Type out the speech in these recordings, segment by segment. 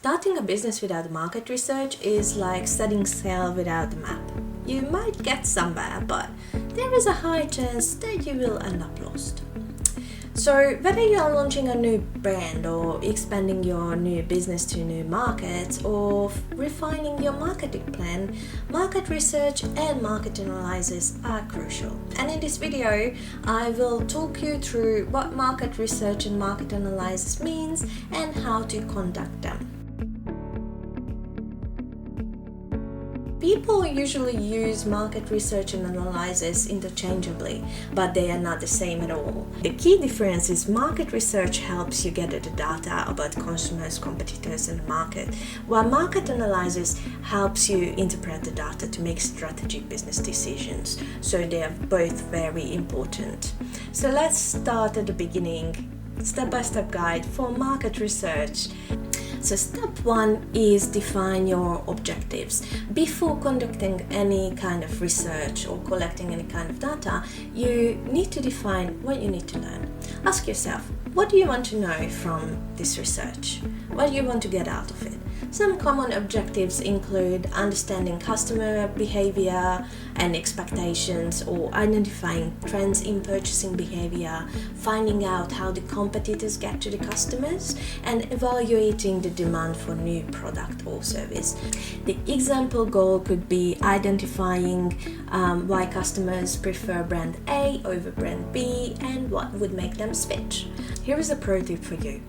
Starting a business without market research is like setting sail without a map. You might get somewhere, but there is a high chance that you will end up lost. So whether you are launching a new brand or expanding your new business to new markets or refining your marketing plan, market research and market analysis are crucial. And in this video, I will talk you through what market research and market analysis means and how to conduct them. People usually use market research and analysis interchangeably, but they are not the same at all. The key difference is market research helps you gather the data about consumers, competitors, and the market, while market analysis helps you interpret the data to make strategic business decisions. So they are both very important. So let's start at the beginning. Step-by-step guide for market research. So step 1 is define your objectives. Before conducting any kind of research or collecting any kind of data, you need to define what you need to learn. Ask yourself, what do you want to know from this research? What do you want to get out of it? Some common objectives include understanding customer behavior and expectations, or identifying trends in purchasing behavior, finding out how the competitors get to the customers, and evaluating the demand for new product or service. The example goal could be identifying why customers prefer brand A over brand B and what would make them switch. Here is a pro tip for you.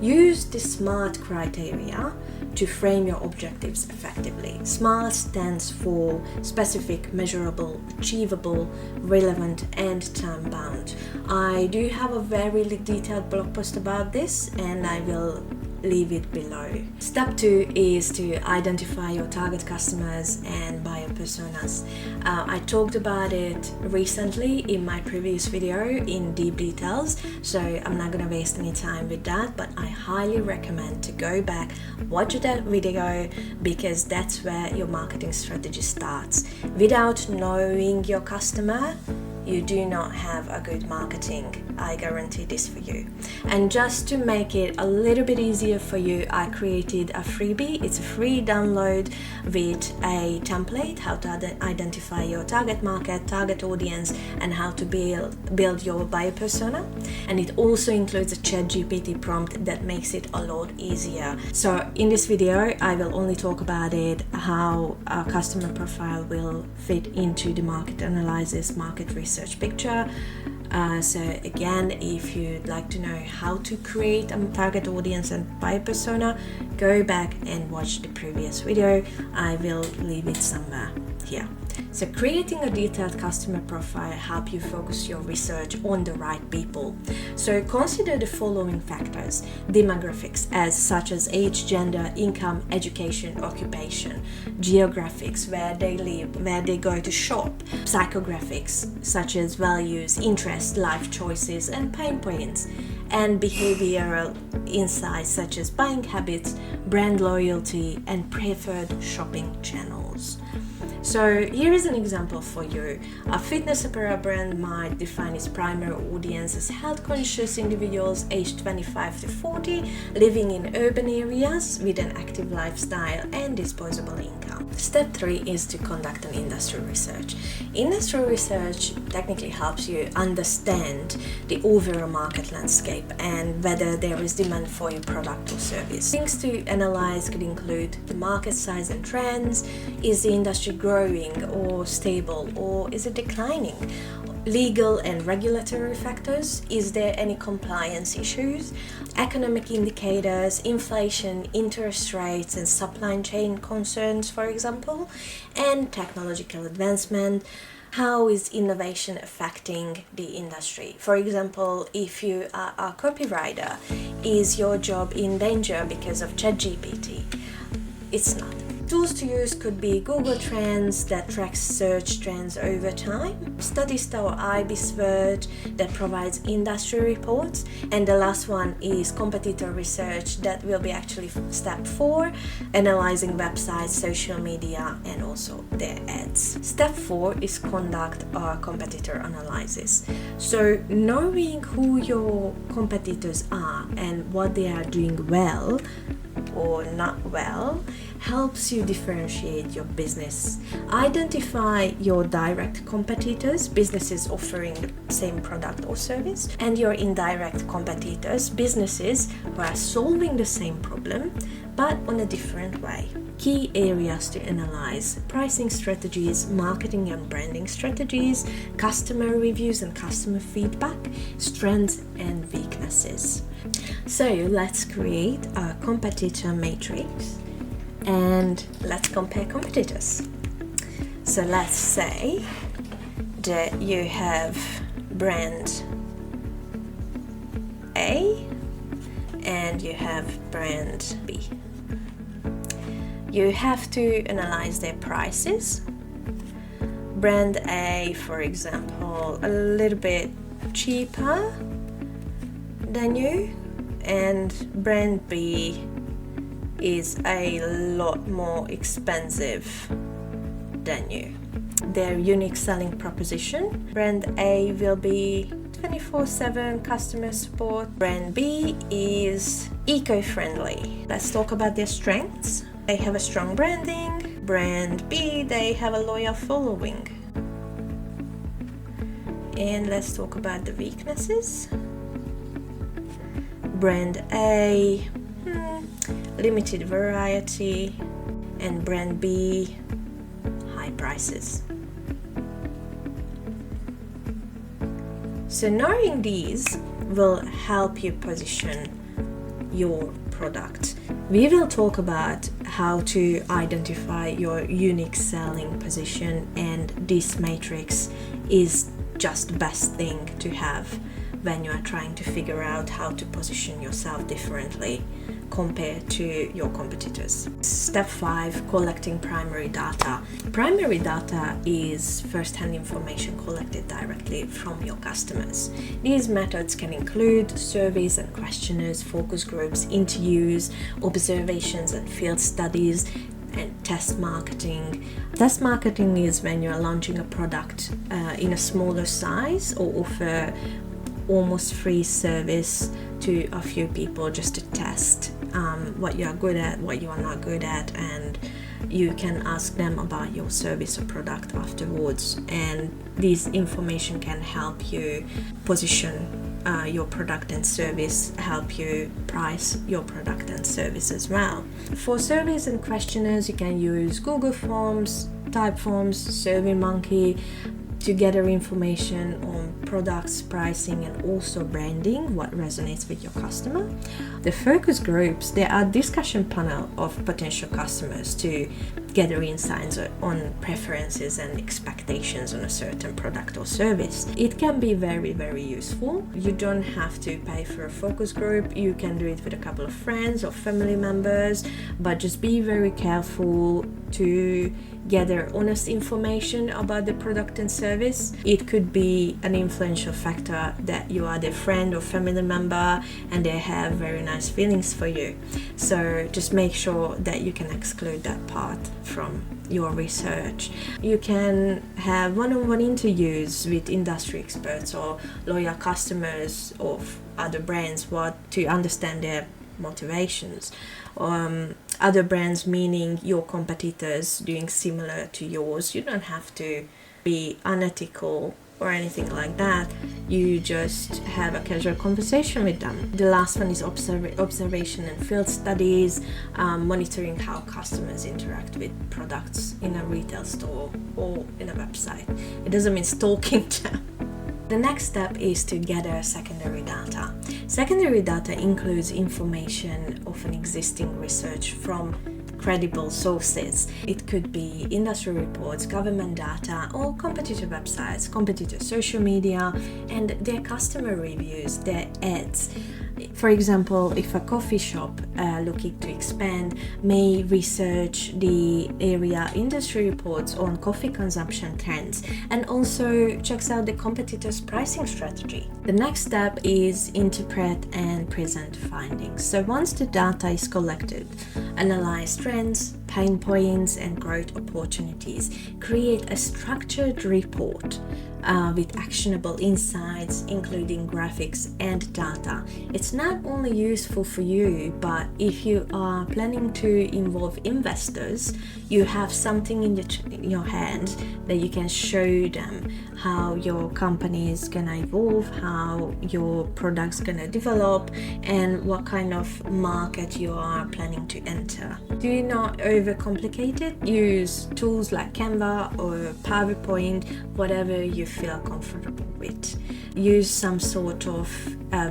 Use the SMART criteria to frame your objectives effectively. SMART stands for specific, measurable, achievable, relevant, and time-bound. I do have a very detailed blog post about this, and I will leave it below. Step 2 is to identify your target customers and buyer personas. I talked about it recently in my previous video in deep details, so I'm not gonna waste any time with that, but I highly recommend to go back, watch that video, because that's where your marketing strategy starts. Without knowing your customer, you do not have a good marketing. I guarantee this for you. And just to make it a little bit easier for you, I created a freebie. It's a free download with a template, how to identify your target market, target audience, and how to build your buyer persona. And it also includes a ChatGPT prompt that makes it a lot easier. So in this video, I will only talk about it, how a customer profile will fit into the market analysis, market research picture. So again, if you'd like to know how to create a target audience and buyer persona, go back and watch the previous video. I will leave it somewhere here. So creating a detailed customer profile helps you focus your research on the right people. So consider the following factors: demographics, such as age, gender, income, education, occupation; geographics, where they live, where they go to shop; psychographics, such as values, interests, life choices, and pain points; and behavioral insights, such as buying habits, brand loyalty, and preferred shopping channels. So here is an example for you. A fitness apparel brand might define its primary audience as health-conscious individuals aged 25 to 40, living in urban areas with an active lifestyle and disposable income. Step 3 is to conduct an industry research. Industry research technically helps you understand the overall market landscape and whether there is demand for your product or service. Things to analyze could include the market size and trends. Is the industry growing or stable, or is it declining? Legal and regulatory factors. Is there any compliance issues? Economic indicators, inflation, interest rates, and supply chain concerns, for example. And technological advancement. How is innovation affecting the industry? For example, if you are a copywriter, is your job in danger because of ChatGPT? It's not. Tools to use could be Google Trends that tracks search trends over time, Statista or IBISword that provides industry reports, and the last one is competitor research that will be actually step 4, analyzing websites, social media, and also their ads. Step 4 is conduct a competitor analysis. So knowing who your competitors are and what they are doing well or not well helps you differentiate your business. Identify your direct competitors, businesses offering the same product or service, and your indirect competitors, businesses who are solving the same problem but on a different way. Key areas to analyze: pricing strategies, marketing and branding strategies, customer reviews and customer feedback, strengths and weaknesses. So let's create a competitor matrix and let's compare competitors. So let's say that you have brand A and you have brand B. You have to analyze their prices. Brand A, for example, a little bit cheaper than you, and brand B is a lot more expensive than you. Their unique selling proposition: brand A will be 24/7 customer support. Brand B is eco-friendly. Let's talk about their strengths. They have a strong branding. Brand B, they have a loyal following. And let's talk about the weaknesses. Brand A, limited variety, and brand B, high prices. So knowing these will help you position your product. We will talk about how to identify your unique selling position, and this matrix is just the best thing to have when you are trying to figure out how to position yourself differently compared to your competitors. Step 5, collecting primary data. Primary data is first-hand information collected directly from your customers. These methods can include surveys and questionnaires, focus groups, interviews, observations and field studies, and test marketing. Test marketing is when you are launching a product in a smaller size or offer almost free service to a few people just to test what you are good at, what you are not good at, and you can ask them about your service or product afterwards, and this information can help you position your product and service, help you price your product and service as well. For surveys and questionnaires, you can use Google Forms, Typeforms, SurveyMonkey to gather information on products, pricing, and also branding, what resonates with your customer. The focus groups, they are discussion panel of potential customers to gather insights on preferences and expectations on a certain product or service. It can be very, very useful. You don't have to pay for a focus group. You can do it with a couple of friends or family members, but just be very careful to gather honest information about the product and service. It could be an influential factor that you are their friend or family member and they have very nice feelings for you. So just make sure that you can exclude that part from your research. You can have one-on-one interviews with industry experts or loyal customers of other brands to understand their motivations. Other brands, meaning your competitors doing similar to yours. You don't have to be unethical or anything like that. You just have a casual conversation with them. The last one is observation and field studies, monitoring how customers interact with products in a retail store or in a website. It doesn't mean stalking them. The next step is to gather secondary data. Secondary data includes information of an existing research from credible sources. It could be industry reports, government data, or competitor websites, competitor social media, and their customer reviews, their ads. For example, if a coffee shop looking to expand may research the area industry reports on coffee consumption trends and also checks out the competitor's pricing strategy. The next step is interpret and present findings. So once the data is collected, analyze trends, pain points, and growth opportunities. Create a structured report with actionable insights, including graphics and data. It's not only useful for you, but if you are planning to involve investors, you have something in your hands that you can show them how your company is gonna evolve, how your product's gonna develop, and what kind of market you are planning to enter. Do not overcomplicate it. Use tools like Canva or PowerPoint, whatever you feel comfortable with. Use some sort of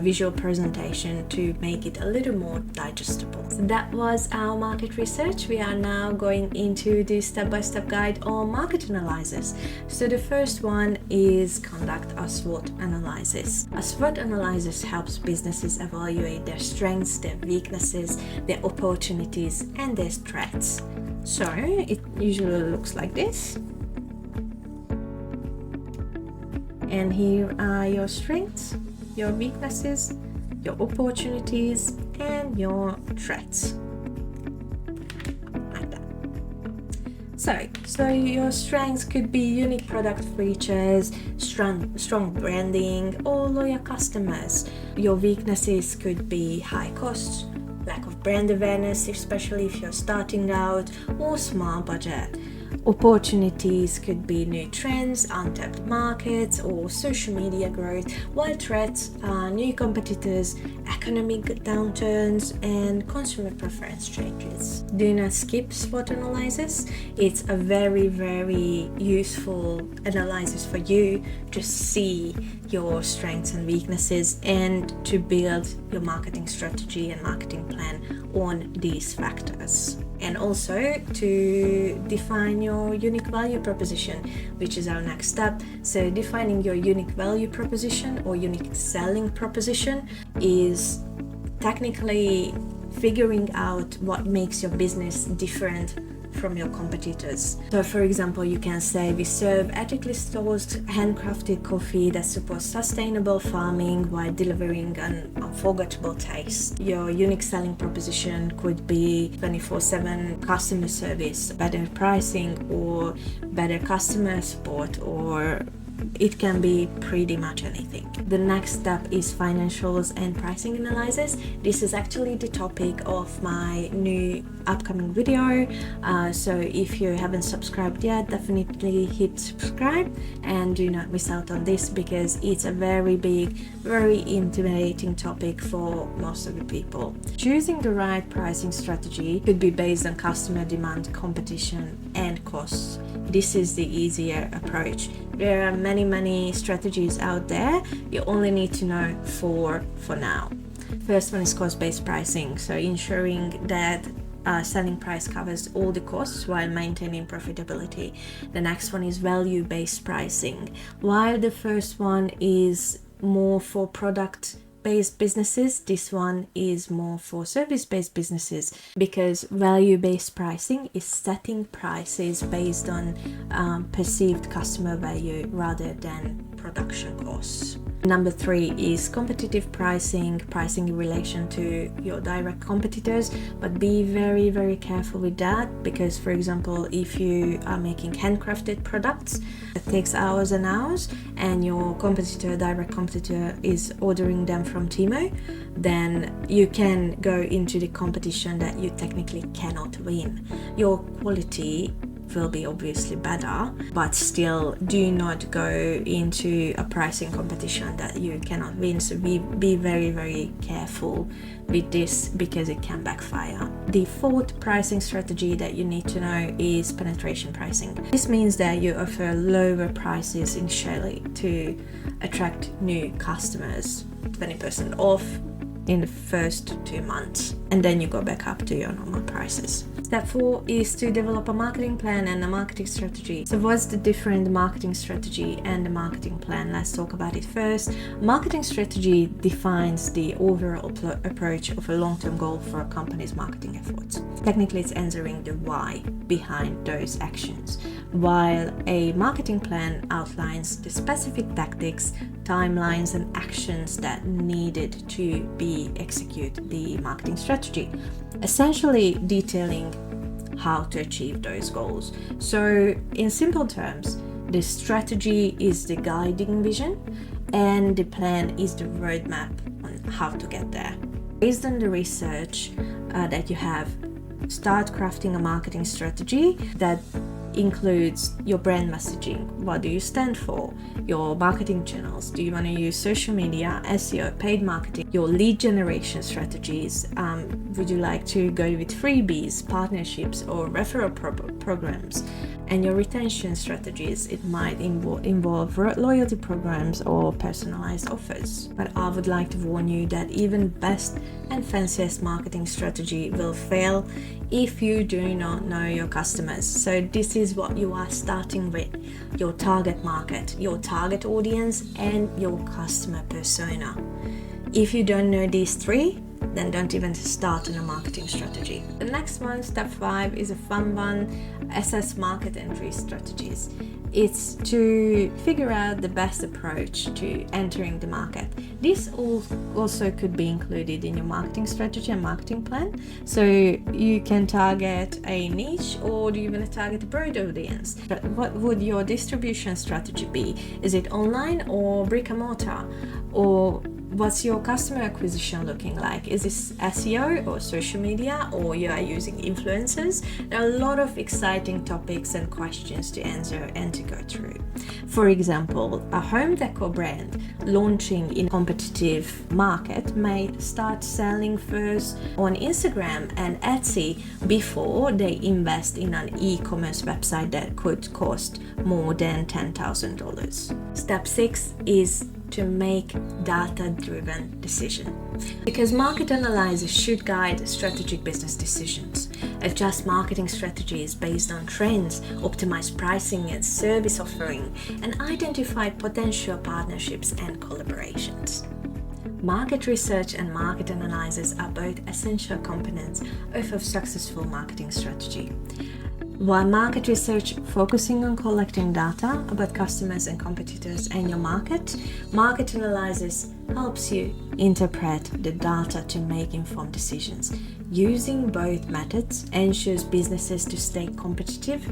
visual presentation to make it a little more digestible. So that was our market research. We are now going into the step-by-step guide on market analysis. So the first one is conduct a SWOT analysis. A SWOT analysis helps businesses evaluate their strengths, their weaknesses, their opportunities, and their threats. So it usually looks like this. And here are your strengths, your weaknesses, your opportunities, and your threats. Like that. So your strengths could be unique product features, strong branding, or loyal customers. Your weaknesses could be high costs, lack of brand awareness, especially if you're starting out, or small budget. Opportunities could be new trends, untapped markets, or social media growth, while threats are new competitors, economic downturns, and consumer preference changes. Do not skip SWOT analysis. It's a very, very useful analysis for you to see your strengths and weaknesses and to build your marketing strategy and marketing plan on these factors. And also to define your unique value proposition, which is our next step. So defining your unique value proposition or unique selling proposition is technically figuring out what makes your business different from your competitors. So for example, you can say we serve ethically sourced handcrafted coffee that supports sustainable farming while delivering an unforgettable taste. Your unique selling proposition could be 24/7 customer service, better pricing, or better customer support, or it can be pretty much anything. The next step is financials and pricing analysis. This is actually the topic of my new upcoming video. So if you haven't subscribed yet, definitely hit subscribe and do not miss out on this, because it's a very big, very intimidating topic for most of the people. Choosing the right pricing strategy could be based on customer demand, competition, and costs. This is the easier approach. There are many strategies out there. You only need to know four for now. First one is cost-based pricing, so ensuring that selling price covers all the costs while maintaining profitability. The next one is value-based pricing. While the first one is more for product-based businesses, this one is more for service-based businesses, because value-based pricing is setting prices based on perceived customer value rather than production costs. Number 3 is competitive pricing in relation to your direct competitors, but be very careful with that, because for example, if you are making handcrafted products that takes hours and hours and your direct competitor is ordering them from Temu, then you can go into the competition that you technically cannot win. Your quality will be obviously better, but still do not go into a pricing competition that you cannot win. So be very careful with this, because it can backfire. The fourth pricing strategy that you need to know is penetration pricing. This means that you offer lower prices initially to attract new customers, 20% off in the first 2 months, and then you go back up to your normal prices. Step 4 is to develop a marketing plan and a marketing strategy. So what's the difference in the marketing strategy and the marketing plan? Let's talk about it first. Marketing strategy defines the overall approach of a long-term goal for a company's marketing efforts. Technically, it's answering the why behind those actions, while a marketing plan outlines the specific tactics, timelines, and actions that needed to be execute the marketing strategy, essentially detailing how to achieve those goals. So in simple terms, The strategy is the guiding vision, and the plan is the roadmap on how to get there. Based on the research that you have, start crafting a marketing strategy that includes your brand messaging. What do you stand for? Your marketing channels. Do you want to use social media, SEO, paid marketing? Your lead generation strategies. Would you like to go with freebies, partnerships, or referral programs? And your retention strategies. It might involve loyalty programs or personalized offers. But I would like to warn you that even best and fanciest marketing strategy will fail if you do not know your customers. So this is what you are starting with: your target market, your target audience, and your customer persona. If you don't know these three, then don't even start on a marketing strategy. The next one, step 5, is a fun one: assess market entry strategies. It's to figure out the best approach to entering the market. This also could be included in your marketing strategy and marketing plan. So you can target a niche, or do you want to target a broad audience? What would your distribution strategy be? Is it online or brick and mortar? Or what's your customer acquisition looking like? Is this SEO or social media, or you are using influencers? There are a lot of exciting topics and questions to answer and to go through. For example, a home decor brand launching in a competitive market may start selling first on Instagram and Etsy before they invest in an e-commerce website that could cost more than $10,000. Step 6 is to make data-driven decisions. Because market analysis should guide strategic business decisions. Adjust marketing strategies based on trends, optimize pricing and service offering, and identify potential partnerships and collaborations. Market research and market analysis are both essential components of a successful marketing strategy. While market research focusing on collecting data about customers and competitors and your market, market analysis helps you interpret the data to make informed decisions. Using both methods ensures businesses to stay competitive,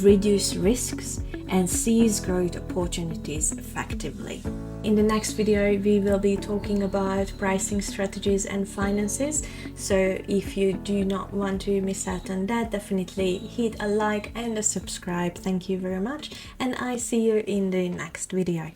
reduce risks, and seize growth opportunities effectively. In the next video, we will be talking about pricing strategies and finances. So if you do not want to miss out on that, definitely hit a like and a subscribe. Thank you very much, and I see you in the next video.